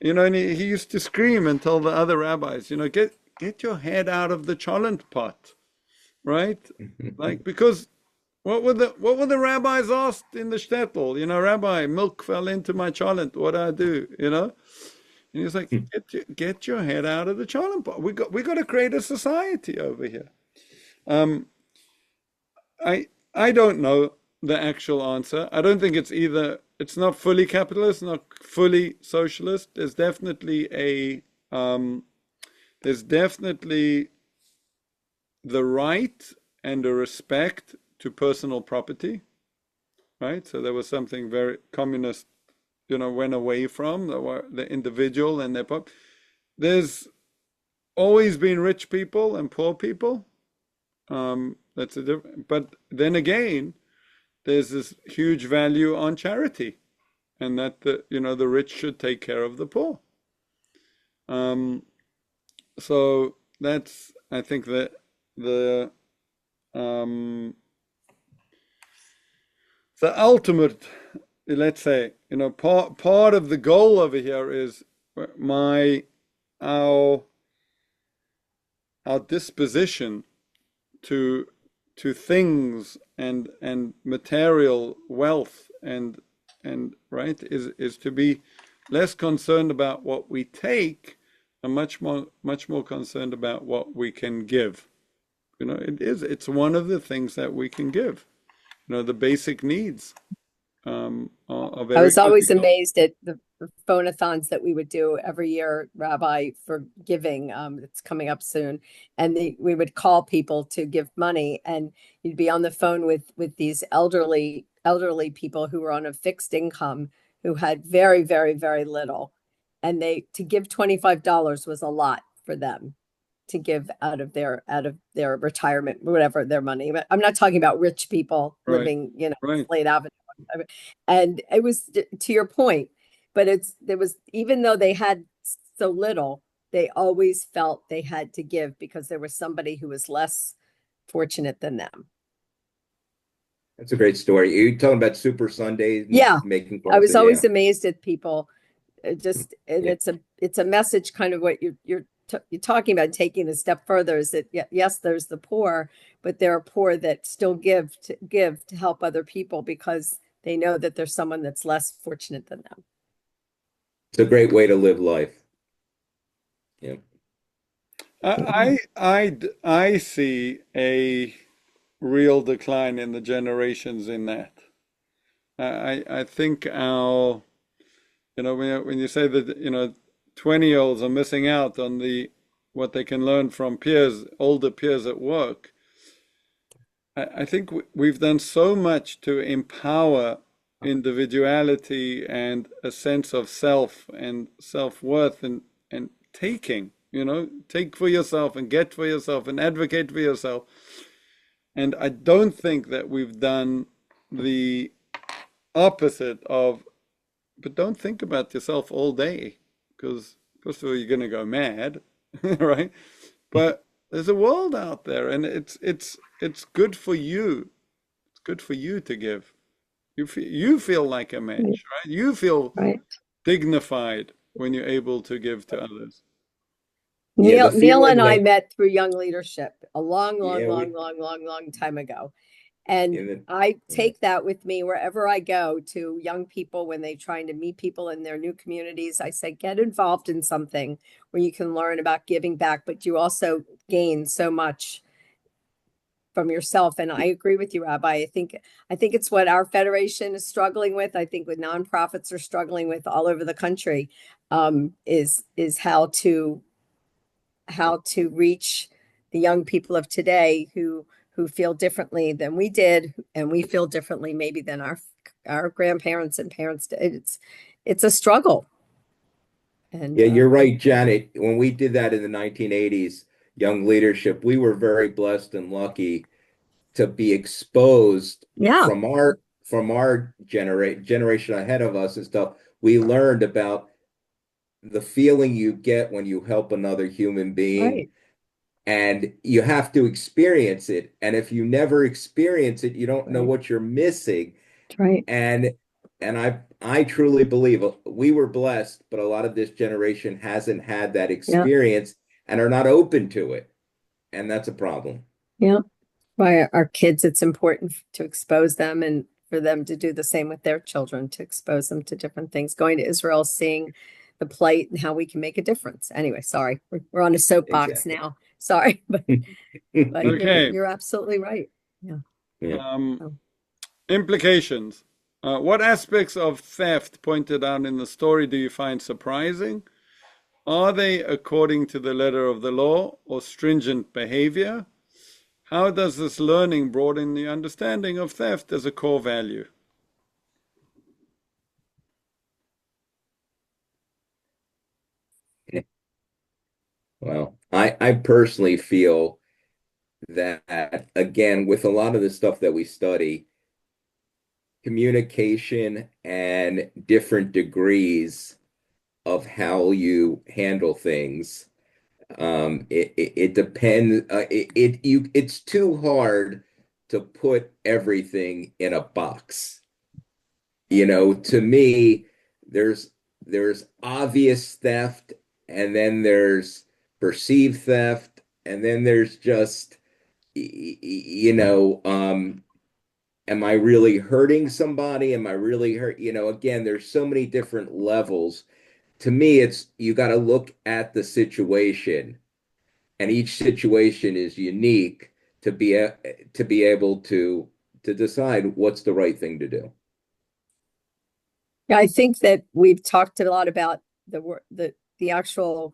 And he used to scream and tell the other rabbis, get your head out of the cholent pot, right? Like, because what were the rabbis asked in the shtetl? Rabbi, milk fell into my cholent. What do I do? And he's like, get your head out of the cholent pot. We got to create a society over here. I don't know the actual answer. I don't think it's not fully capitalist, not fully socialist. There's definitely the right and a respect to personal property, right? So there was something very communist, went away from the individual and their There's always been rich people and poor people. That's a different. But then again, there's this huge value on charity, and that the rich should take care of the poor. Um, so that's, I think, that the um, the ultimate, let's say, part of the goal over here is my our our disposition to things and material wealth and right is to be less concerned about what we take and much more concerned about what we can give. It's one of the things that we can give. The basic needs are I very was always difficult. amazed at the phonathons that we would do every year, Rabbi, for giving. It's coming up soon, and we would call people to give money, and you'd be on the phone with these elderly people who were on a fixed income, who had very, very, very little, and they to give $25 was a lot for them to give out of their retirement, whatever their money. But I'm not talking about rich people Right, living, right. Slade Avenue. And it was to your point, but there was, even though they had so little, they always felt they had to give because there was somebody who was less fortunate than them. That's a great story. You're talking about Super Sundays and Yeah, making I calls. was Yeah, always amazed at people. And yeah, it's a message, kind of what you're talking about, taking a step further, is that yes, there's the poor, but there are poor that still give to help other people because they know that there's someone that's less fortunate than them. it's a great way to live life. Yeah, I see a real decline in the generations in that. I think when you say that, 20-year-olds are missing out on what they can learn from older peers at work. I think we've done so much to empower individuality and a sense of self and self-worth and taking, take for yourself and get for yourself and advocate for yourself. And I don't think that we've done the opposite of, but don't think about yourself all day, because first of all, you're going to go mad, right? But there's a world out there, and it's good for you. It's good for you to give. You feel like a Right, match, right? You feel right. dignified when you're able to give to others. yeah. The Neil feeling and I that met through Young Leadership a long, long, yeah long, we long, long, long time ago. And in the I yeah. take that with me wherever I go to young people when they're trying to meet people in their new communities. I say, get involved in something where you can learn about giving back, but you also gain so much from yourself. And I agree with you, Rabbi. I think it's what our federation is struggling with. I think what nonprofits are struggling with all over the country, is how to reach the young people of today who feel differently than we did, and we feel differently maybe than our grandparents and parents did. It's a struggle. And Yeah, you're right, Janet. When we did that in the 1980s, Young Leadership, we were very blessed and lucky to be exposed yeah, from our generation ahead of us and stuff. We learned about the feeling you get when you help another human being, right, and you have to experience it. And if you never experience it, you don't know right, what you're missing. right, And I truly believe we were blessed, but a lot of this generation hasn't had that yeah, experience and are not open to it. And that's a problem. yeah. By our kids, it's important to expose them and for them to do the same with their children, to expose them to different things. Going to Israel, seeing the plight and how we can make a difference. Anyway, sorry, we're on a soapbox Exactly. now. Sorry, but Okay. you're absolutely right. Yeah. Yeah. Um, Oh. Implications. What aspects of theft pointed out in the story do you find surprising? Are they according to the letter of the law or stringent behavior? How does this learning broaden the understanding of theft as a core value? Well, I personally feel that, again, with a lot of the stuff that we study, communication and different degrees of how you handle things. It depends. It's too hard to put everything in a box. To me, there's there's obvious theft, and then there's perceived theft, and then there's just, am I really hurting somebody? Am I really hurt? Again, there's so many different levels. To me, it's you got to look at the situation, and each situation is unique to be able to decide what's the right thing to do. Yeah, I think that we've talked a lot about the actual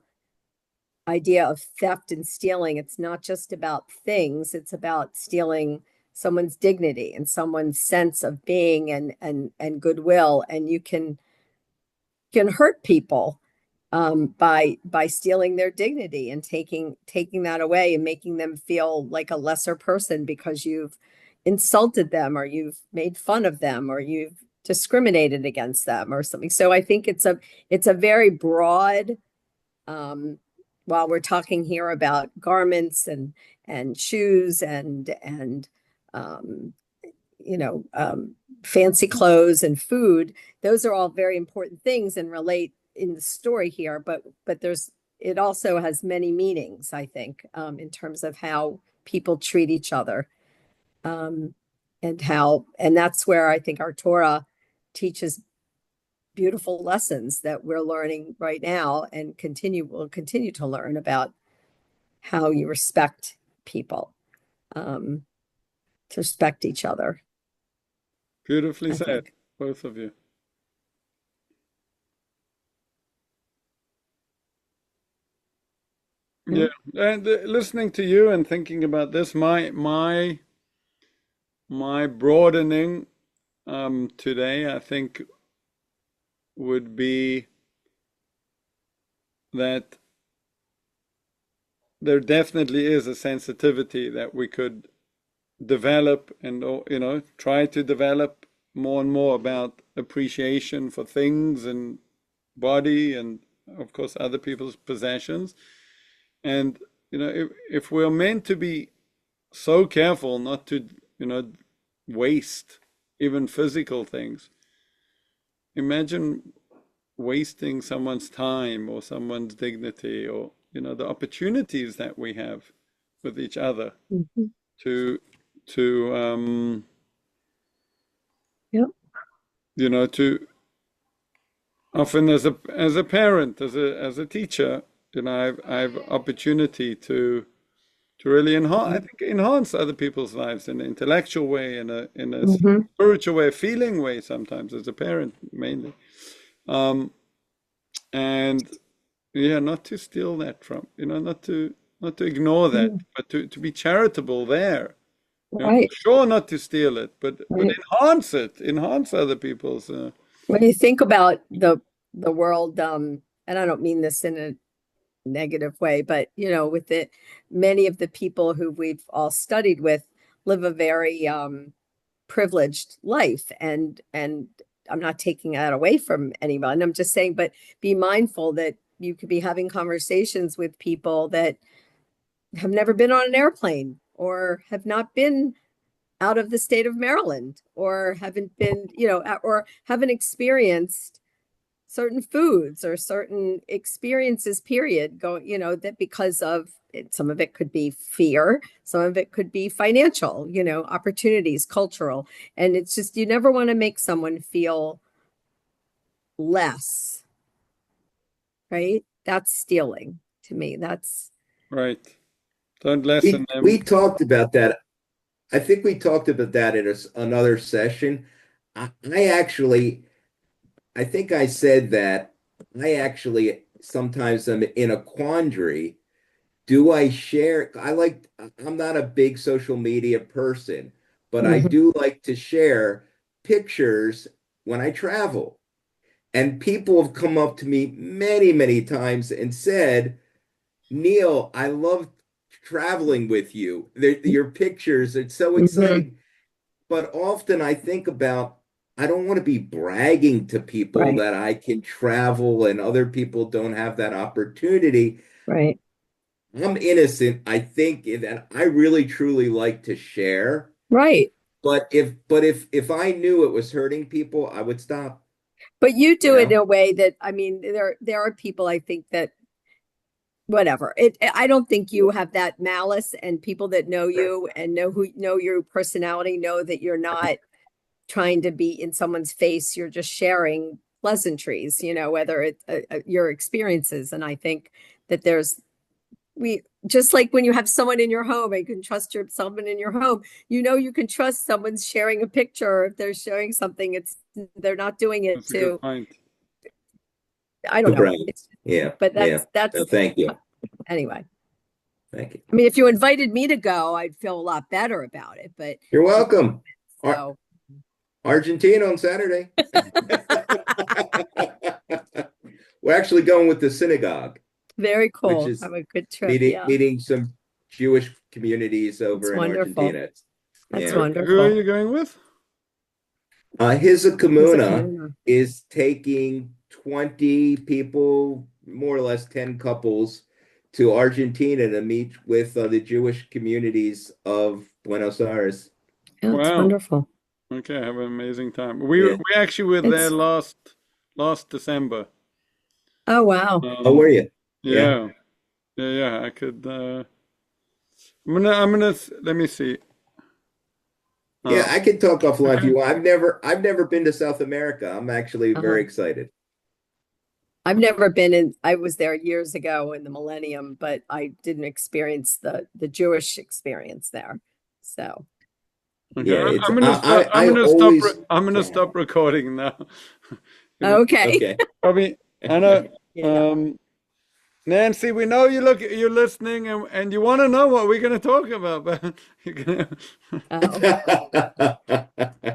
idea of theft and stealing. It's not just about things, it's about stealing someone's dignity and someone's sense of being and goodwill. And you can hurt people by stealing their dignity and taking that away and making them feel like a lesser person because you've insulted them or you've made fun of them or you've discriminated against them or something. So I think it's a very broad, while we're talking here about garments and shoes and um, fancy clothes and food, those are all very important things and relate in the story here, but it also has many meanings, I think, in terms of how people treat each other, and that's where I think our Torah teaches beautiful lessons that we're learning right now and will continue to learn about how you respect people, to respect each other. Beautifully I said, think. both of you. Yeah, and listening to you and thinking about this, my broadening today, I think, would be that there definitely is a sensitivity that we could develop and try to develop more and more about appreciation for things and body and of course other people's possessions. And if we're meant to be so careful not to waste even physical things, imagine wasting someone's time or someone's dignity or the opportunities that we have with each other Mhm. to to Yep. to often as a parent, as a teacher, I've opportunity to really enhance, I think, enhance other people's lives in an intellectual way, in a Mhm. spiritual way, a feeling way sometimes as a parent mainly. Um, and yeah, not to steal that from, not to ignore that, Yeah. but to be charitable there. Right. Sure, not to steal it, but Right. enhance it, enhance other people's. When you think about the world, and I don't mean this in a negative way, but with it, many of the people who we've all studied with live a very privileged life, and I'm not taking that away from anyone. I'm just saying, but be mindful that you could be having conversations with people that have never been on an airplane or have not been out of the state of Maryland or haven't been, or haven't experienced certain foods or certain experiences, period, that because of it, some of it could be fear, some of it could be financial, opportunities, cultural. And it's just, you never want to make someone feel less, right? That's stealing to me. That's Right. Don't lessen We them. talked about that. I think we talked about that in another session. I actually, I think I said that I actually sometimes am in a quandary. Do I share? I'm not a big social media person, but I Mhm. do like to share pictures when I travel. And people have come up to me many, many times and said, Neil, I love traveling with you. Your pictures, it's so Mhm. exciting. But often I think about I don't want to be bragging to people Right. that I can travel and other people don't have that opportunity. Right. I'm innocent. I think that I really truly like to share. Right. But if I knew it was hurting people, I would stop, But you you do it in know? a way that, I mean, there are people I think that whatever. I don't think you have that malice, and people that know you and know your personality know that you're not trying to be in someone's face. You're just sharing pleasantries, whether it's your experiences. And I think that we just like when you have someone in your home and you can trust someone in your home, you can trust someone's sharing a picture. If they're sharing something, they're not doing it That's a good to, point. I To don't know. brag. Yeah, But yeah. that's No, thank you. anyway. Thank you. I mean, if you invited me to go, I'd feel a lot better about it, but You're welcome. so Argentina on Saturday. We're actually going with the synagogue, very which cool. is Have a good trip. meeting Yeah. meeting some Jewish communities It's over in wonderful. Argentina. That's Yeah. Who are wonderful. you going with? Hisa It's a Kamuna community. is taking 20 people, more or less 10 couples, to Argentina to meet with the Jewish communities of Buenos Aires. Yeah, it's Wow. wonderful. Okay, have an amazing time. We Yeah. we actually were there It's last December. oh wow. How were Um, you? Yeah. yeah, yeah. I could. Let me see. Yeah, Uh, I can talk offline if okay. you want. I've never been to South America. I'm actually very Uh-huh. excited. I've never been in. I was there years ago in the millennium, but I didn't experience the Jewish experience there. So Okay, Yeah, it's I'm gonna stop. I always I'm gonna yeah. stop recording now. okay. Okay. Probably. I know. Yeah. Nancy, we know you're listening, and you want to know what we're gonna talk about, but you're gonna. Oh.